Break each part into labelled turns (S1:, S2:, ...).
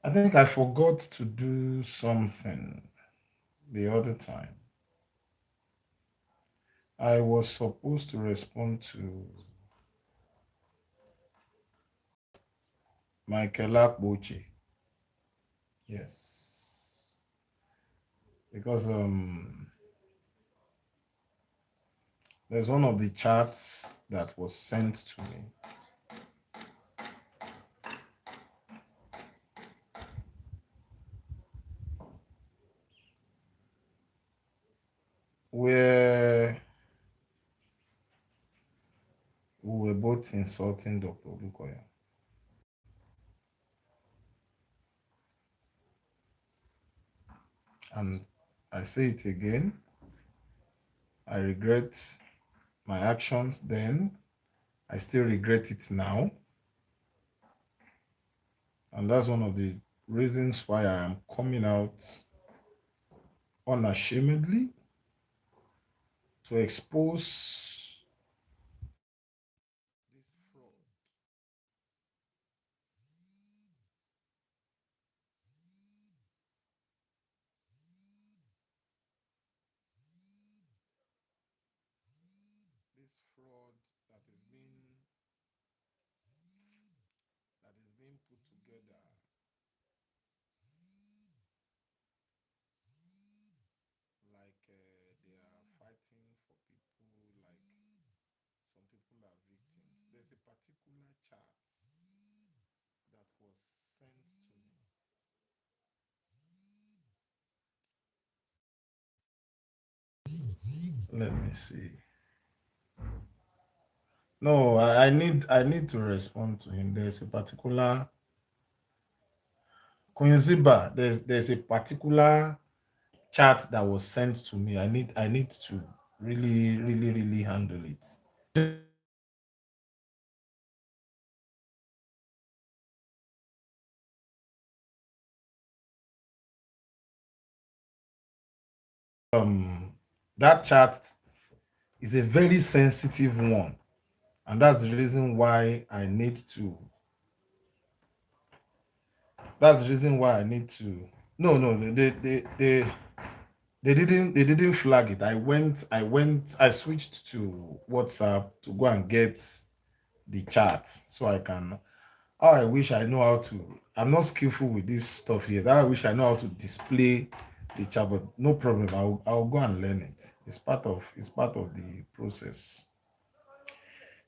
S1: I think I forgot to do something the other time. I was supposed to respond to Michael Akpoche. Yes. Because there's one of the charts that was sent to me where we were both insulting Dr. Lukoya. And I say it again, I regret my actions then. I still regret it now. And that's one of the reasons why I am coming out unashamedly to expose this fraud, this fraud that is being put together like they are fighting for people, like some people are victims. There's a particular chart that was sent to me. Let me see. No, I need to respond to him. There's a particular Quinziba. There's a particular chart that was sent to me. I need to really handle it. That chart is a very sensitive one, and that's the reason why I need to. That's the reason why I need to. No, no, no, they didn't flag it. I switched to WhatsApp to go and get the chart so I can. How I wish I know how to. I'm not skillful with this stuff yet. How I wish I know how to display the chart, but no problem. I'll go and learn it. It's part of the process.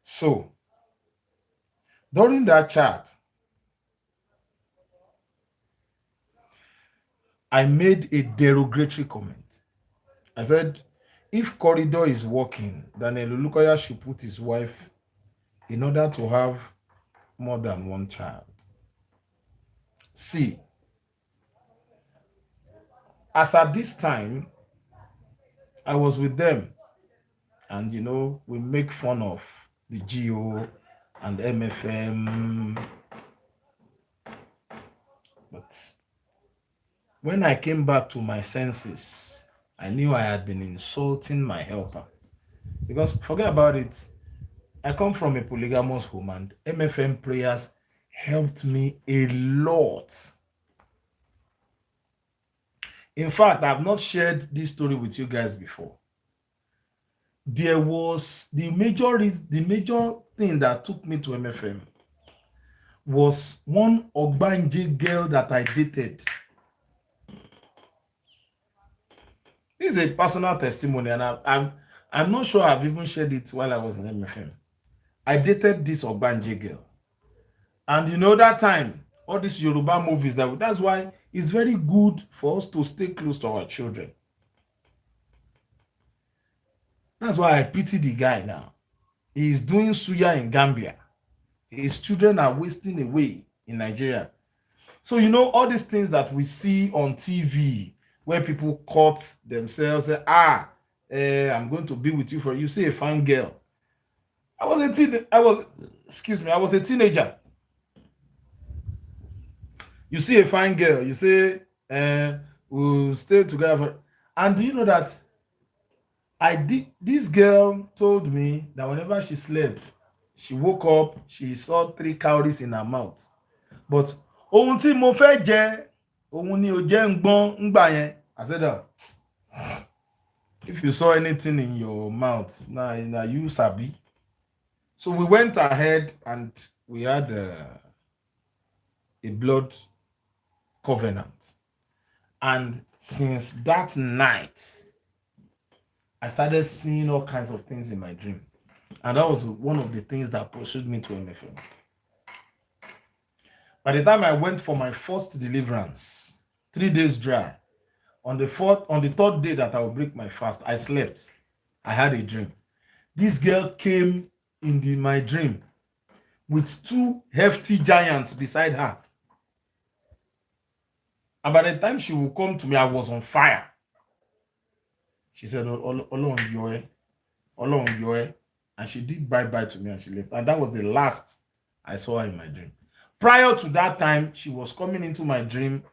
S1: So during that chat, I made a derogatory comment. I said, if corridor is working, then Olukoya should put his wife in order to have more than one child. See, as at this time, I was with them, and we make fun of the GO and MFM. But when I came back to my senses, I knew I had been insulting my helper. Because forget about it, I come from a polygamous home, and MFM prayers helped me a lot. In fact, I've not shared this story with you guys before. There was the major thing that took me to MFM was one Ogbanje girl that I dated. This is a personal testimony, and I'm not sure I've even shared it while I was in MFM. I dated this Ogbanje girl, and that time, all these Yoruba movies, that's why it's very good for us to stay close to our children. That's why I pity the guy now. He's doing suya in Gambia. His children are wasting away in Nigeria. So all these things that we see on TV where people cut themselves, say, I'm going to be with you for you see a fine girl. I was a teenager. You see a fine girl, you say, we'll stay together. And do you know that this girl told me that whenever she slept, she woke up, she saw three cowries in her mouth. But ohun tí mo fẹ́ jẹ ohun ni ò jẹ́ ń gbọ́n ńgbà yẹn. I said, if you saw anything in your mouth, na you sabi. So we went ahead and we had a blood covenant. And since that night, I started seeing all kinds of things in my dream. And that was one of the things that pursued me to MFM. By the time I went for my first deliverance, 3 days dry, on the third day that I would break my fast, I slept. I had a dream. This girl came in my dream with 2 hefty giants beside her. And by the time she would come to me, I was on fire. She said, Ọlọ́run yọ ẹ́. And she did bye-bye to me and she left. And that was the last I saw her in my dream. Prior to that time, she was coming into my dream.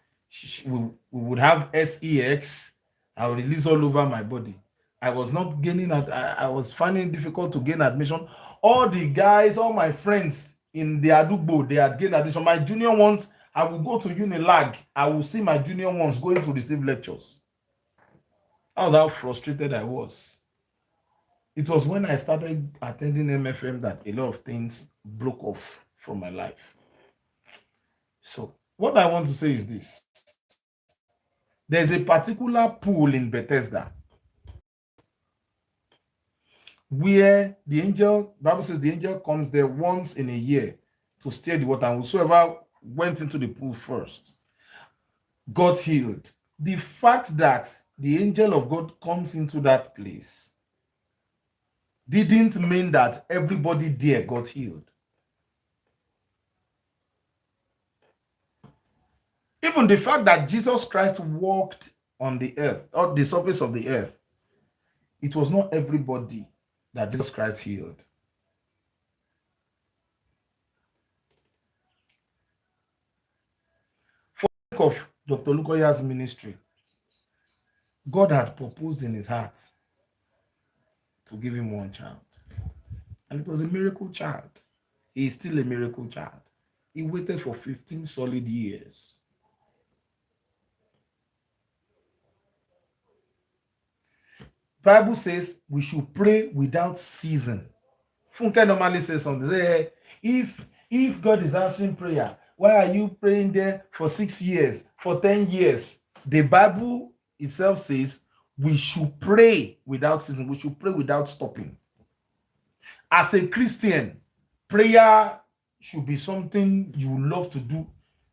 S1: We would have sex. I would release all over my body. I was not gaining I was finding it difficult to gain admission. All the guys, all my friends in the Adugbo, they had gained admission. My junior ones, I would go to Unilag. I would see my junior ones going to receive lectures. That was how frustrated I was. It was when I started attending MFM that a lot of things broke off from my life. So what I want to say is this. There's a particular pool in Bethesda where the angel, Bible says the angel comes there once in a year to stir the water, and whosoever went into the pool first got healed. The fact that the angel of God comes into that place didn't mean that everybody there got healed. Even the fact that Jesus Christ walked on the earth, or the surface of the earth, it was not everybody that Jesus Christ healed. For the sake of Dr. Lukoya's ministry, God had proposed in his heart to give him one child. And it was a miracle child. He is still a miracle child. He waited for 15 solid years. Bible says we should pray without ceasing. Funke normally says something. Say, if God is answering prayer, why are you praying there for 6 years, for 10 years? The Bible itself says we should pray without ceasing. We should pray without stopping. As a Christian, prayer should be something you love to do.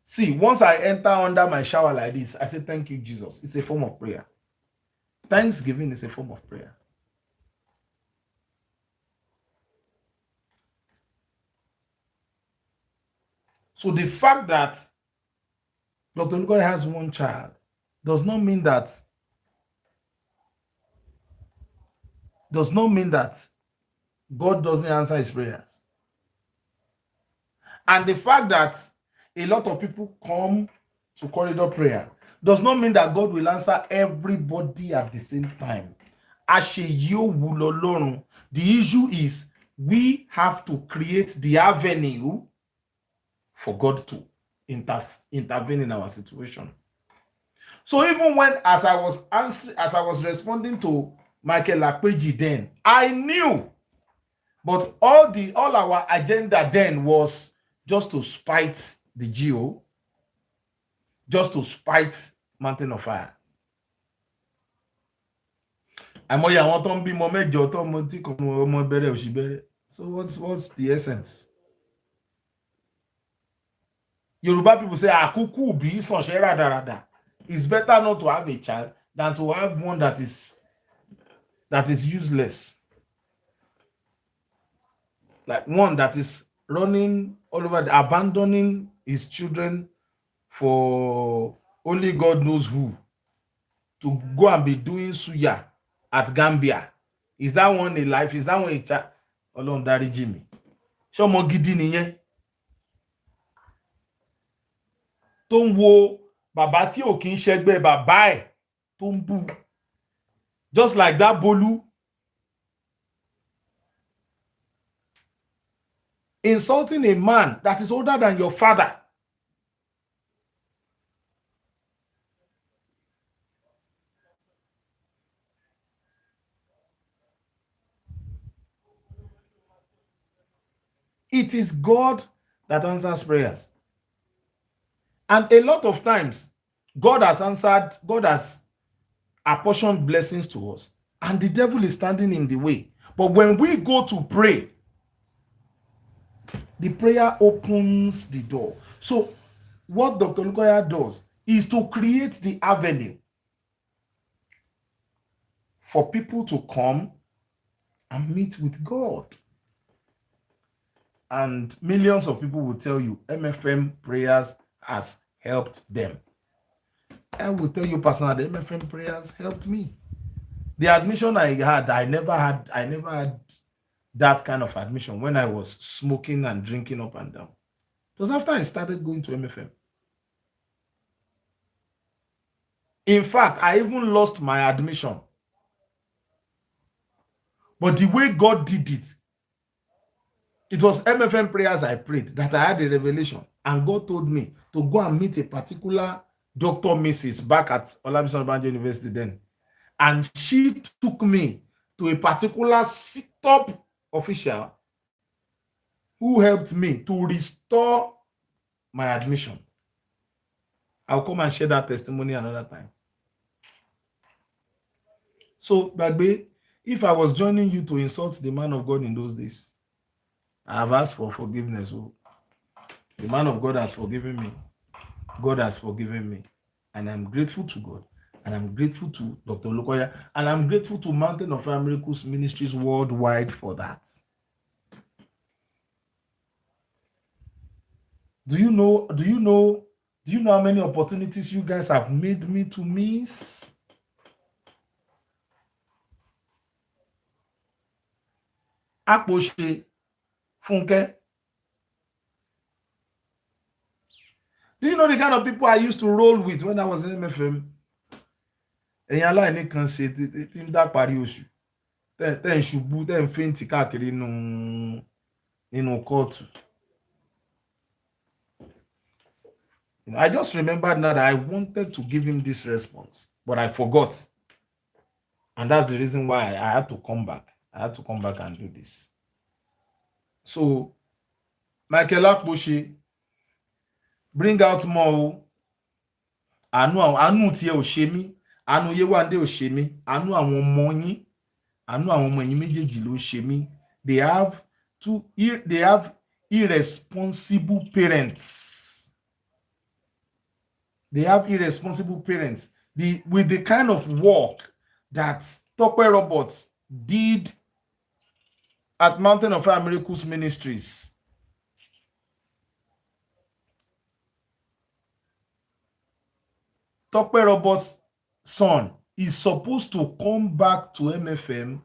S1: See, once I enter under my shower like this, I say, thank you, Jesus. It's a form of prayer. Thanksgiving is a form of prayer. So the fact that Dr. Lukoya has one child does not mean that God doesn't answer his prayers. And the fact that a lot of people come to corridor prayer does not mean that God will answer everybody at the same time. The issue is we have to create the avenue for God to intervene in our situation. So even when, as I was responding to Michael Akpoche then, I knew, but all our agenda then was just to spite the GO, just to spite Mountain of Fire. Àmọ́yé àwọn tó ń bímọ mẹ́jọ tó ọmọ tí kò mọ ọmọ bẹ̀rẹ̀ òṣì bẹ̀rẹ̀. So what's the essence? Yoruba people say àkúkú bí sànṣẹ́ rádaràdà. It's better not to have a child than to have one that is useless. Like one that is running all over, abandoning his children for only God knows who, to go and be doing suya at Gambia. Is that one a life? Is that one a child? Ọlọ́run dáríjì mi. Ṣé ọmọ gidi nìyẹn? Tó ń wo bàbá tí ò kí ń ṣẹgbẹ́ bàbá ẹ̀ tó ń bú. Just like that Bolu. Insulting a man that is older than your father. It is God that answers prayers. And a lot of times, God has apportioned blessings to us, and the devil is standing in the way. But when we go to pray, the prayer opens the door. So what Dr. Lukoya does is to create the avenue for people to come and meet with God. And millions of people will tell you MFM prayers has helped them. I will tell you personally, the MFM prayers helped me. The admission I never had that kind of admission when I was smoking and drinking up and down. It was after I started going to MFM. In fact, I even lost my admission. But the way God did it, it was MFM prayers I prayed that I had a revelation. And God told me to go and meet a particular Dr. Mrs. back at Olabisi Onabanjo University then. And she took me to a particular top official who helped me to restore my admission. I'll come and share that testimony another time. So, Bagbe, if I was joining you to insult the man of God in those days, I have asked for forgiveness. So the man of God has forgiven me. God has forgiven me. And I'm grateful to God. And I'm grateful to Dr. Lukoya. And I'm grateful to Mountain of Fire Miracles Ministries worldwide for that. Do you know how many opportunities you guys have made me to miss? Akpoche, Funke. Do you know the kind of people I used to roll with when I was in MFM? Ẹ̀yin aláìní kan ṣe tí ń dá parí oṣù. Tẹ́ ń ṣubú, tẹ́ ń fẹ́ǹtì káàkiri nínú kóòtù. I just remembered now that I wanted to give him this response, but I forgot. And that's the reason why I had to come back. I had to come back and do this. So, Michael Akpoche, bring out more. Àánú tí ẹ ò ṣe mí, àánú Yéwándé ò ṣe mí, àánú àwọn ọmọ yín, àánú àwọn ọmọ yín méjèèjì ló ṣe mí. They have irresponsible parents. They have irresponsible parents. With the kind of work that Tope Roberts did at Mountain of Fire Miracles Ministries. Tope Roberts' son is supposed to come back to MFM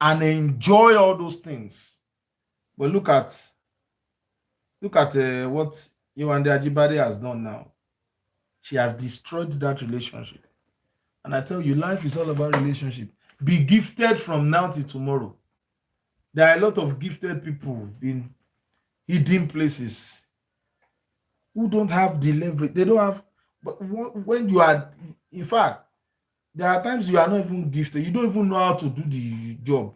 S1: and enjoy all those things. But look at what Yewande Ajibade has done now. She has destroyed that relationship. And I tell you, life is all about relationship. Be gifted from now till tomorrow. There are a lot of gifted people in hidden places who don't have the leverage. They don't have, but when you are, in fact, there are times you are not even gifted. You don't even know how to do the job.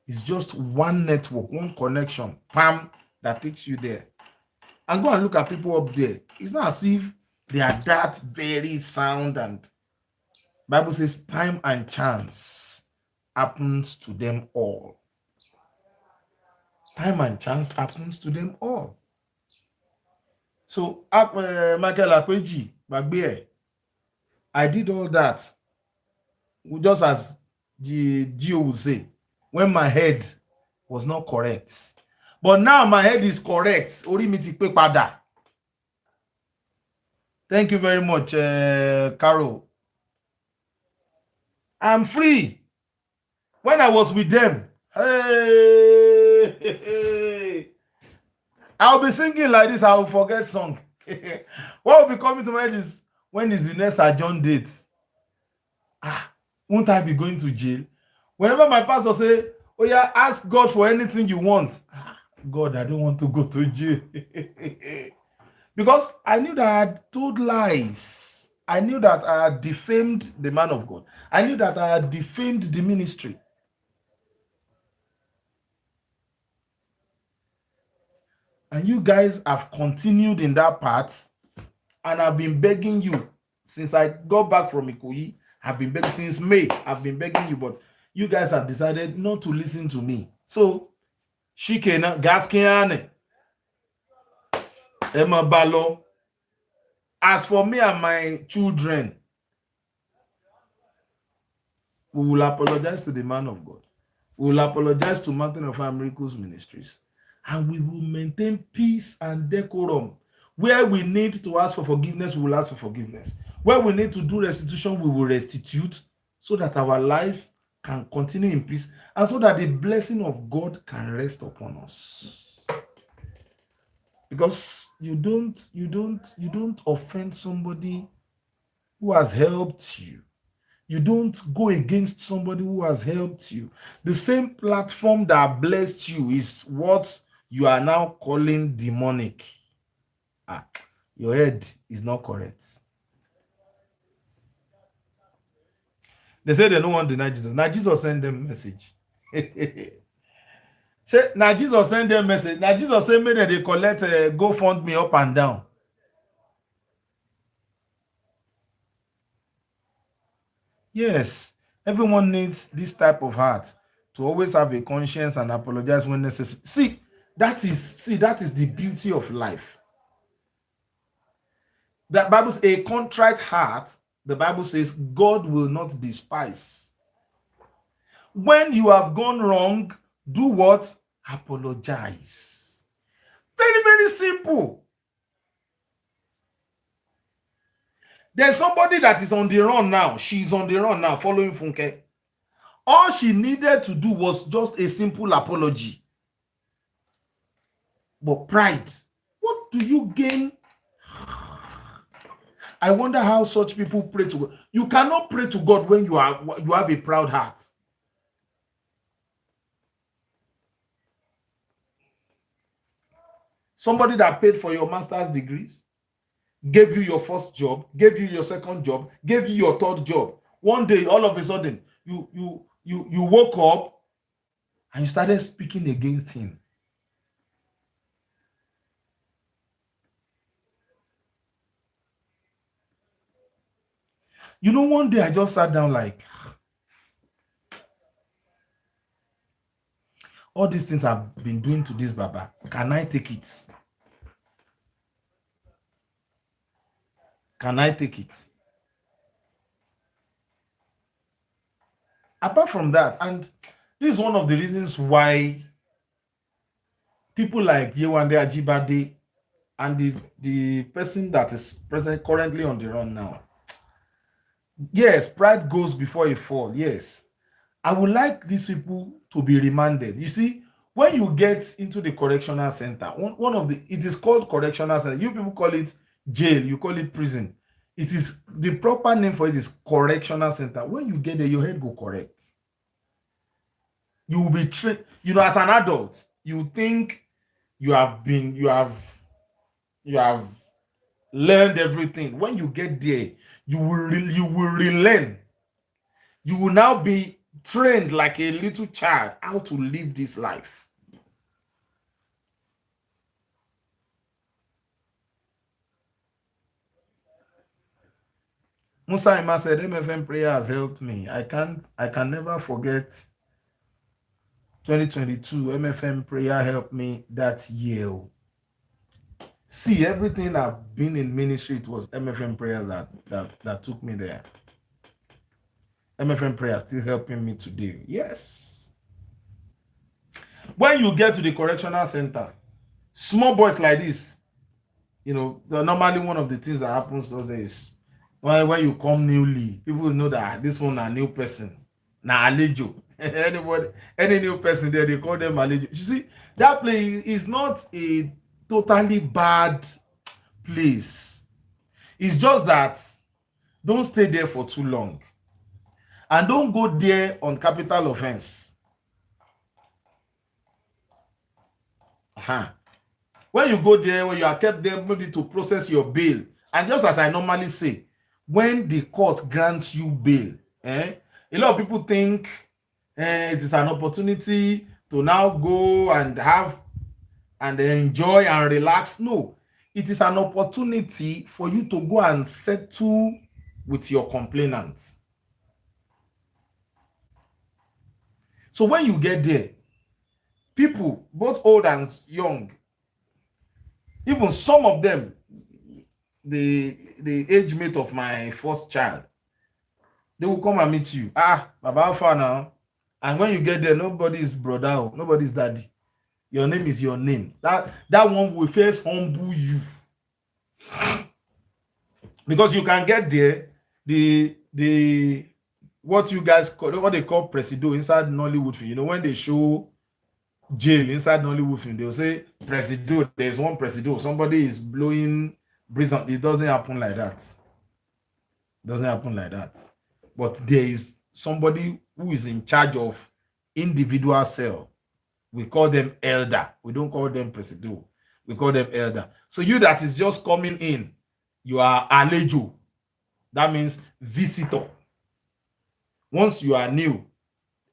S1: It's just one network, one connection, pam, that takes you there. And go and look at people up there. It's not as if they are that very sound, and Bible says time and chance happens to them all. Time and chance happens to them all. So, Michael Akpeji, Bagbe, I did all that just as the Gio would say, when my head was not correct. But now my head is correct. Orí mi ti pé padà. Thank you very much, Carol. I'm free. When I was with them, hey, I'll be singing like this. I will forget song. What will be coming to mind is, when is the next adjourn date? Won't I be going to jail? Whenever my pastor say, oh yeah, ask God for anything you want. God, I don't want to go to jail. Because I knew that I had told lies. I knew that I had defamed the man of God. I knew that I had defamed the ministry. And you guys have continued in that path, and I've been begging you since I got back from Ikoyi. I've been begging since May. I've been begging you, but you guys have decided not to listen to me. So, Shikena, Gaskiane, Emma Balo. As for me and my children, we will apologize to the man of God. We will apologize to Mountain of Fire Miracles Ministries. And we will maintain peace and decorum. Where we need to ask for forgiveness, we will ask for forgiveness. Where we need to do restitution, we will restitute so that our life can continue in peace and so that the blessing of God can rest upon us. Because you don't offend somebody who has helped you. You don't go against somebody who has helped you. The same platform that blessed you is what you are now calling demonic. Your head is not correct. They say they don't want to deny Jesus. Now Jesus sent them a message. Now Jesus sent them a message. Now Jesus said, maybe they collect GoFundMe up and down. Yes, everyone needs this type of heart to always have a conscience and apologize when necessary. See, that is the beauty of life. The Bible says a contrite heart, the Bible says God will not despise. When you have gone wrong, do what? Apologize. Very, very simple. There's somebody that is on the run now. She's on the run now, following Funke. All she needed to do was just a simple apology. But pride, what do you gain? I wonder how such people pray to God. You cannot pray to God when you have a proud heart. Somebody that paid for your master's degrees, gave you your first job, gave you your second job, gave you your third job. One day, all of a sudden, you woke up and you started speaking against him. You know, one day I just sat down like, all these things I've been doing to this Baba, can I take it? Can I take it? Apart from that, and this is one of the reasons why people like Yewande Ajibade and the person that is currently on the run now. Yes, pride goes before a fall. Yes. I would like these people to be remanded. You see, when you get into the correctional center, it is called correctional center. You people call it jail, you call it prison. It is the proper name for it is correctional center. When you get there, your head go correct. You will be trained. You know, as an adult, you think you have learned everything. When you get there, you will relearn. You will now be trained like a little child how to live this life. Musa Ima said, MFM prayer has helped me. I can never forget 2022 MFM prayer helped me that year. See, everything I've been in ministry, it was MFM prayers that took me there. MFM prayers still helping me today. Yes. When you get to the correctional center, small boys like this, you know, normally one of the things that happens those days, when you come newly, people know that this one a new person. Now Alejo. Any new person there, they call them Alejo. You see, that place is not a totally bad place. It's just that don't stay there for too long. And don't go there on capital offense. When you go there, when you are kept there maybe to process your bail, and just as I normally say, when the court grants you bail, a lot of people think it is an opportunity to now go and have and enjoy and relax. No, it is an opportunity for you to go and settle with your complainants. So when you get there, people, both old and young, even some of them, the age mate of my first child, they will come and meet you. Ah, Baba, how far now? And when you get there, nobody is brother, nobody is daddy. Your name is your name. That one will first humble you, because you can get there. The what you guys call, what they call presido inside Nollywood film. You know, when they show jail inside Nollywood film, they'll say presido. There's one presido. Somebody is blowing breeze on. It doesn't happen like that. It doesn't happen like that. But there is somebody who is in charge of individual cell. We call them elder. We don't call them presido. We call them elder. So you that is just coming in, you are alejo. That means visitor. Once you are new,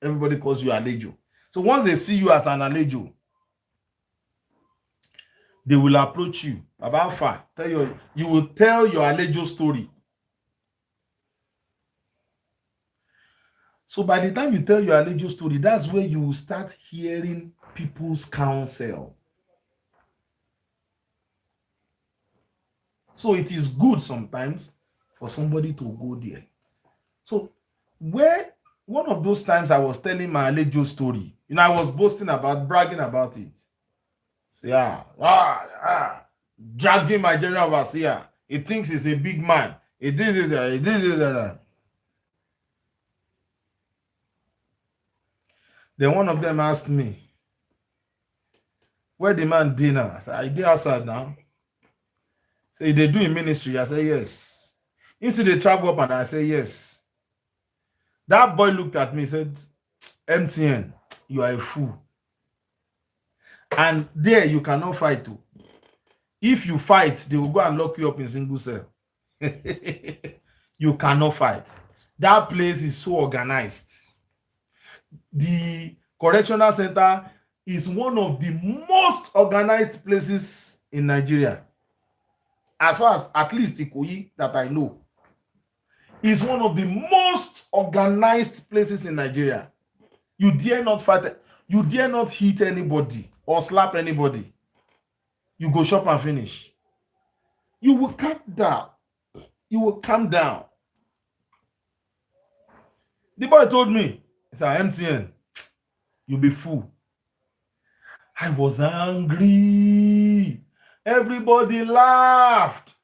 S1: everybody calls you alejo. So once they see you as an alejo, they will approach you. About far, you will tell your alejo story. So by the time you tell your alejo story, that's where you will start hearing people's counsel. So it is good sometimes for somebody to go there. So where one of those times I was telling my alejo story, I was boasting about, bragging about it. So dragging my general overseer. He thinks he's a big man. He did it, he did it. Then one of them asked me, where the man dey now? I said, I dey outside now. Say, they do in ministry? I said, yes. You see they travel up, and I say, yes. That boy looked at me, said, MTN, you are a fool. And there you cannot fight too. If you fight, they will go and lock you up in single cell. You cannot fight. That place is so organized. The correctional center is one of the most organized places in Nigeria. As far as at least Ikoyi that I know, is one of the most organized places in Nigeria. You dare not fight, you dare not hit anybody or slap anybody. You go shop and finish. You will calm down. You will calm down. The boy told me, it's an MTN. You be fool. I was angry. Everybody laughed.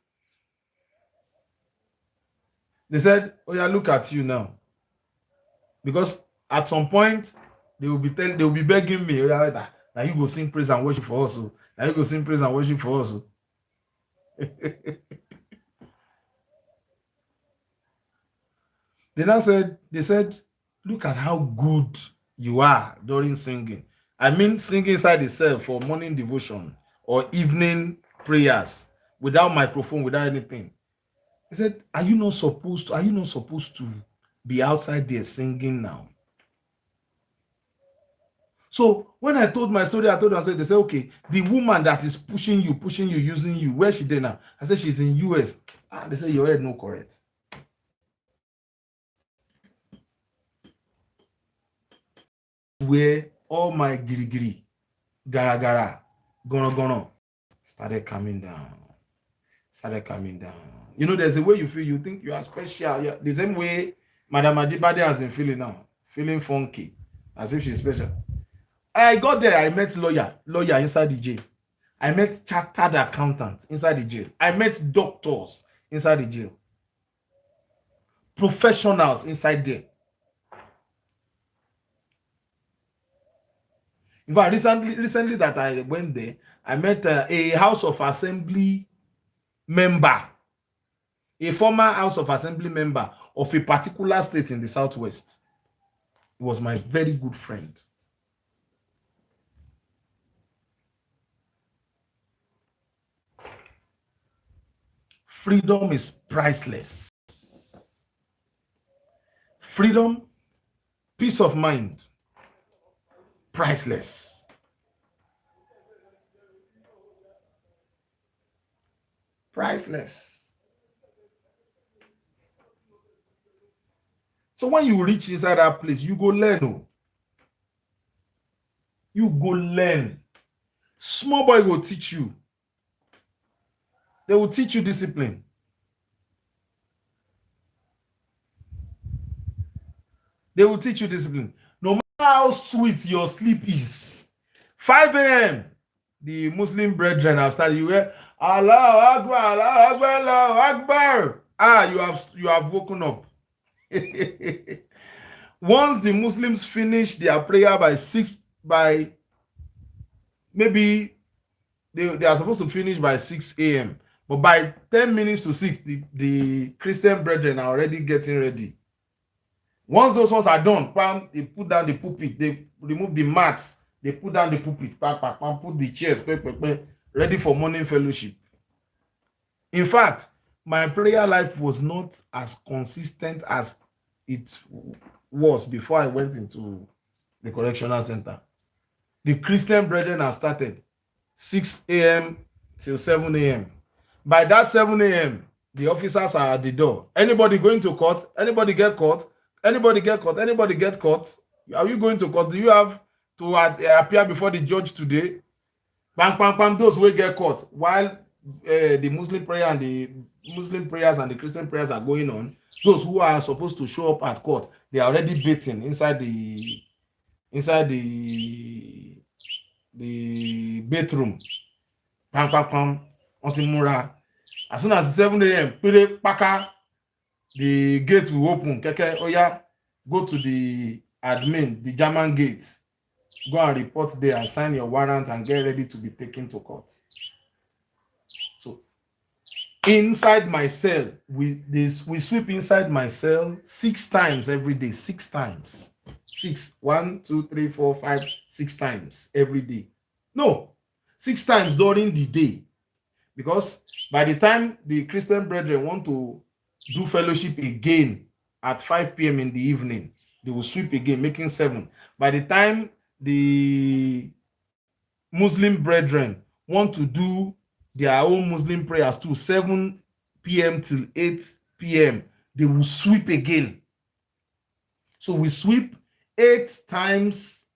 S1: They said, oh yeah, look at you now. Because at some point, they will be begging me, oh yeah, now you go sing praise and worship for us. Now you go sing praise and worship for us. They said, look at how good you are during singing. I mean, singing inside itself for morning devotion or evening prayers without microphone, without anything. He said, are you not supposed to be outside there singing now? So when I told my story, I said, they said, okay, the woman that is pushing you, using you, where she there now? I said, she's in US. They said, your head no correct. Where all my giri, gara, gono, started coming down. You know, there's a way you feel, you think you are special. Yeah. The same way Madam Ajibade has been feeling now, feeling funky, as if she's special. I got there, I met lawyer inside the jail. I met chartered accountant inside the jail. I met doctors inside the jail. Professionals inside there. In fact, recently that I went there, I met a House of Assembly member, a former House of Assembly member of a particular state in the Southwest. He was my very good friend. Freedom is priceless. Freedom, peace of mind, priceless. Priceless. So when you reach inside that place, you go learn. Oh. You go learn. Small boy will teach you. They will teach you discipline. They will teach you discipline. No matter how sweet your sleep is, 5 a.m., the Muslim brethren have started. You hear, Allah Akbar, Allah Akbar, Allah Akbar. You have woken up. Once the Muslims finish their prayer by 6, by maybe they are supposed to finish by 6 a.m. But by 10 minutes to 6, the Christian brethren are already getting ready. Once those ones are done, bam, they put down the pulpit, they remove the mats, they put down the pulpit, bam, bam, bam, put the chairs, ready for morning fellowship. In fact, my prayer life was not as consistent as it was before I went into the correctional center. The Christian brethren have started 6 a.m. till 7 a.m. By that 7 a.m., the officers are at the door. Anybody going to court? Anybody get caught? Anybody get caught? Anybody get caught? Are you going to court? Do you have to appear before the judge today? Bang, bang, bang, those will get caught. While the Muslim prayer and the Muslim prayers and the Christian prayers are going on, those who are supposed to show up at court, they are already baiting inside the bedroom. Pam, pam, pam, Ontimura. As soon as 7 a.m., the gate will open. Keke, oh yeah, go to the admin, the German gate. Go and report there and sign your warrant and get ready to be taken to court. So, inside my cell, we sweep inside my cell 6 times every day. 6 times. 6. 1, 2, 3, 4, 5, 6 times every day. No, 6 times during the day. Because by the time the Christian brethren want to do fellowship again at 5 p.m. in the evening, they will sweep again, making 7. By the time the Muslim brethren want to do their own Muslim prayers to 7 p.m. till 8 p.m., they will sweep again. So we sweep 8 times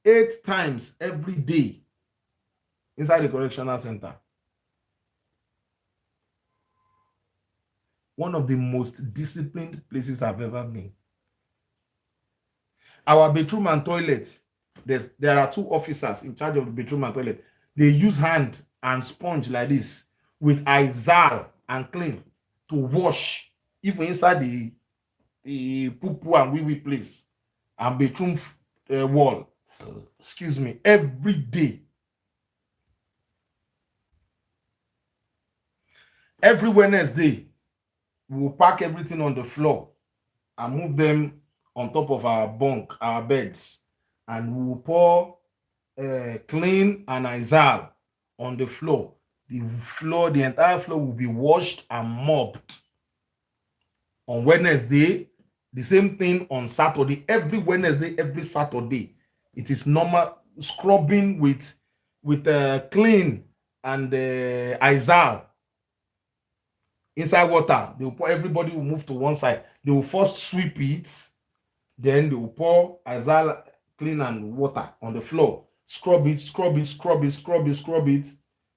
S1: every day inside the correctional center. One of the most disciplined places I've ever been. Our bedroom and toilet, there are 2 officers in charge of the bedroom and toilet. They use hand and sponge like this with Izal and clean to wash even inside the poo-poo and wee-wee place and bedroom wall. Excuse me, every day. Every Wednesday, we will pack everything on the floor and move them on top of our bunk, our beds, and we will pour clean and Izal on the floor. The entire floor will be washed and mopped. On Wednesday, the same thing on Saturday. Every Wednesday, every Saturday, it is normal scrubbing with clean and Izal inside water. They will pour, everybody will move to one side. They will first sweep it, then they will pour Izal, clean and water on the floor. Scrub it, scrub it, scrub it, scrub it, scrub it.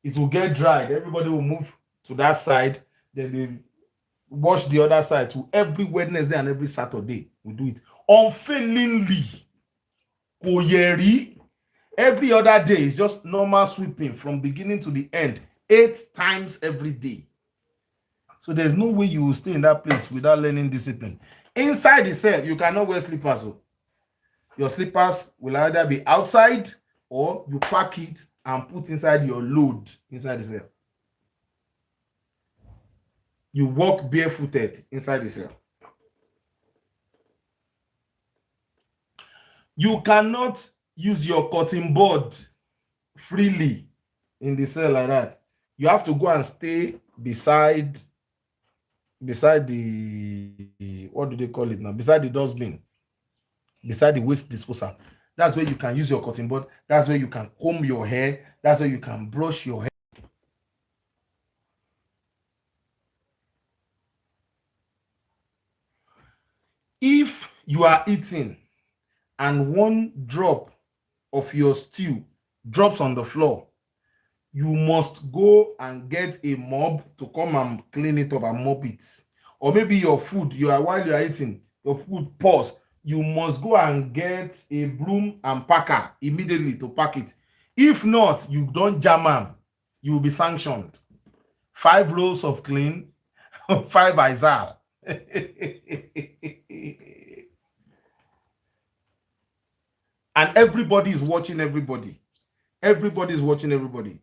S1: It will get dried. Everybody will move to that side. Then they wash the other side too. Every Wednesday and every Saturday we do it unfailingly. Koyeri. Every other day is just normal sweeping from beginning to the end, 8 times every day. So there's no way you will stay in that place without learning discipline. Inside the cell, you cannot wear slippers. Your slippers will either be outside or you pack it and put inside your load inside the cell. You walk barefooted inside the cell. You cannot use your cutting board freely in the cell like that. You have to go and stay beside the, what do they call it now? Beside the dustbin, beside the waste disposal. That's where you can use your cutting board. That's where you can comb your hair. That's where you can brush your hair. If you are eating and one drop of your stew drops on the floor, you must go and get a mop to come and clean it up and mop it. Or maybe your food, while you are eating, your food pours, you must go and get a broom and packer immediately to pack it. If not, you don't jam am, you will be sanctioned. 5 rolls of clean, 5 Izal. And everybody is watching everybody. Everybody is watching everybody.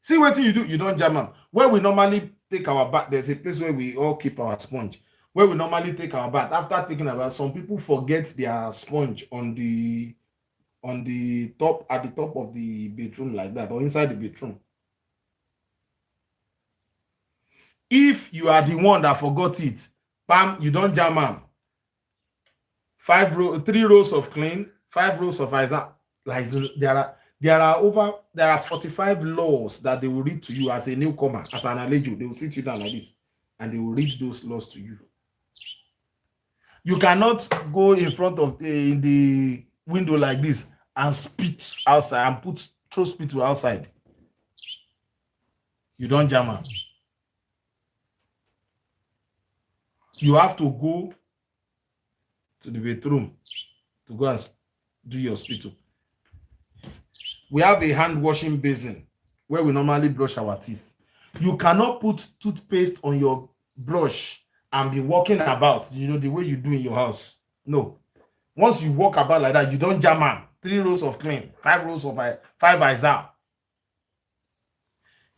S1: See what you do, you don't jam am. Where we normally take our bath, there's a place where we all keep our sponge. Where we normally take our bath, after taking a bath, some people forget their sponge on the top, at the top of the bedroom like that, or inside the bedroom. If you are the one that forgot it, bam, you don't jam am. 3 rows of clean, 5 rows of Isaac. Like there are 45 laws that they will read to you as a newcomer, as an alejo. They will sit you down like this, and they will read those laws to you. You cannot go in front of in the window like this and spit outside and throw spit to outside. You don't jam am. You have to go to the bathroom to go and do your spittle. We have a hand washing basin where we normally brush our teeth. You cannot put toothpaste on your brush and be walking about, the way you do in your house. No. Once you walk about like that, you don't jam am. 3 rows of clean, 5 rows of 5 Izal.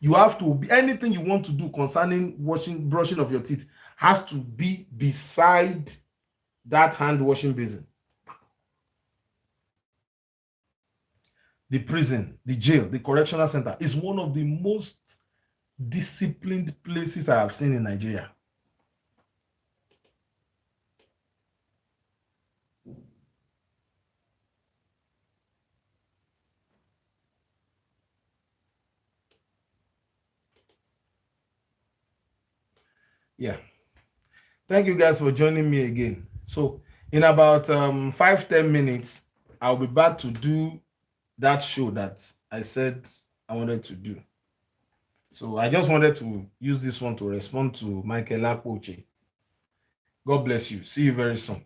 S1: You have to be, anything you want to do concerning brushing of your teeth has to be beside that hand washing basin. The prison, the jail, the correctional center is one of the most disciplined places I have seen in Nigeria. Yeah. Thank you guys for joining me again. So in about 5-10 minutes, I'll be back to do that show that I said I wanted to do. So I just wanted to use this one to respond to Michael Akpoche. God bless you. See you very soon.